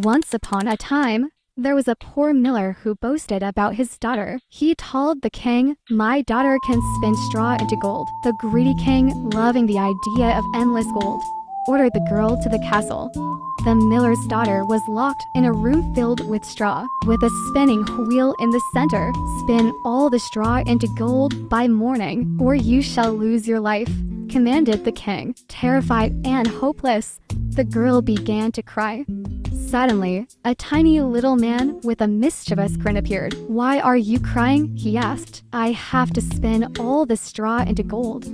Once upon a time, there was a poor miller who boasted about his daughter. He told the king, "My daughter can spin straw into gold." The greedy king, loving the idea of endless gold, ordered the girl to the castle. The miller's daughter was locked in a room filled with straw, with a spinning wheel in the center. "Spin all the straw into gold by morning, or you shall lose your life," commanded the king. Terrified and hopeless, the girl began to cry. Suddenly, a tiny little man with a mischievous grin appeared. "Why are you crying?" he asked. "I have to spin all the straw into gold,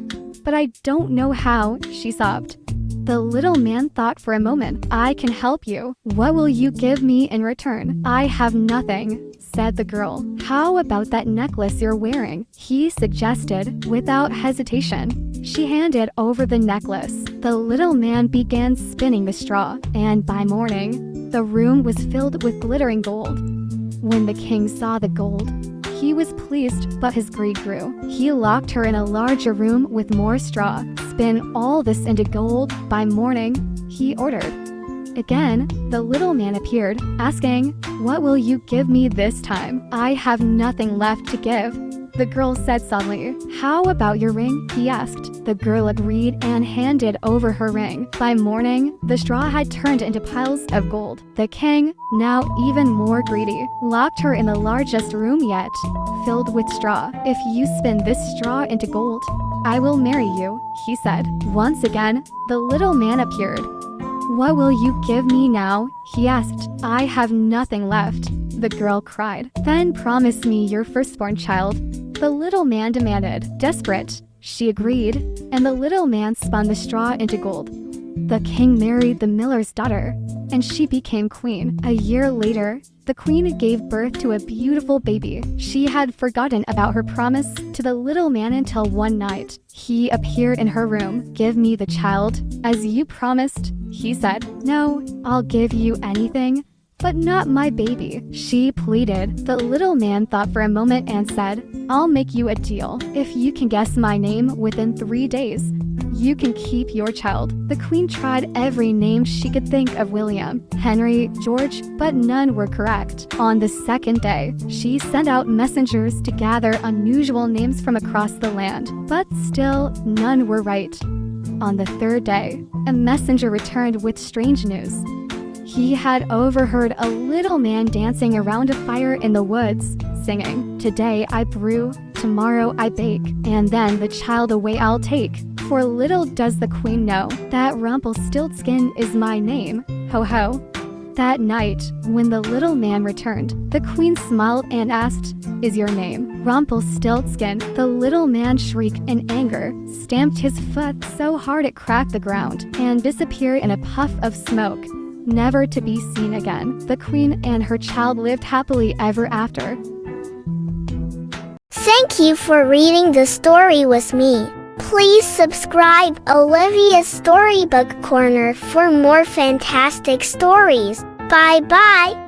but I don't know how," she sobbed. The little man thought for a moment. "I can help you. What will you give me in return?" "I have nothing," said the girl. "How about that necklace you're wearing?" he suggested without hesitation. She handed over the necklace. The little man began spinning the straw, and by morning, the room was filled with glittering gold. When the king saw the gold, he was pleased, but his greed grew. He locked her in a larger room with more straw. "Spin all this into gold by morning," he ordered. Again, the little man appeared, asking, "What will you give me this time?" "I have nothing left to give," the girl said suddenly. "How about your ring?" he asked. The girl agreed and handed over her ring. By morning, the straw had turned into piles of gold. The king, now even more greedy, locked her in the largest room yet, filled with straw. "If you spin this straw into gold, I will marry you," he said. Once again, the little man appeared. "What will you give me now?" he asked. "I have nothing left," the girl cried. "Then promise me your firstborn child," the little man demanded. Desperate, she agreed, and the little man spun the straw into gold. The king married the miller's daughter, and she became queen. A year later, the queen gave birth to a beautiful baby. She had forgotten about her promise to the little man until one night. He appeared in her room. "Give me the child, as you promised," he said. "No, I'll give you anything, but not my baby," she pleaded. The little man thought for a moment and said, "I'll make you a deal. If you can guess my name within 3 days, you can keep your child." The queen tried every name she could think of: William, Henry, George, but none were correct. On the second day, she sent out messengers to gather unusual names from across the land, but still none were right. On the third day, a messenger returned with strange news. He had overheard a little man dancing around a fire in the woods, singing, "Today I brew, tomorrow I bake, and then the child away I'll take. For little does the queen know that Rumpelstiltskin is my name. Ho ho." That night, when the little man returned, the queen smiled and asked, "Is your name Rumpelstiltskin?" The little man shrieked in anger, stamped his foot so hard it cracked the ground, and disappeared in a puff of smoke, never to be seen again. The queen and her child lived happily ever after. Thank you for reading the story with me. Please subscribe Olivia's Storybook Corner for more fantastic stories. Bye bye.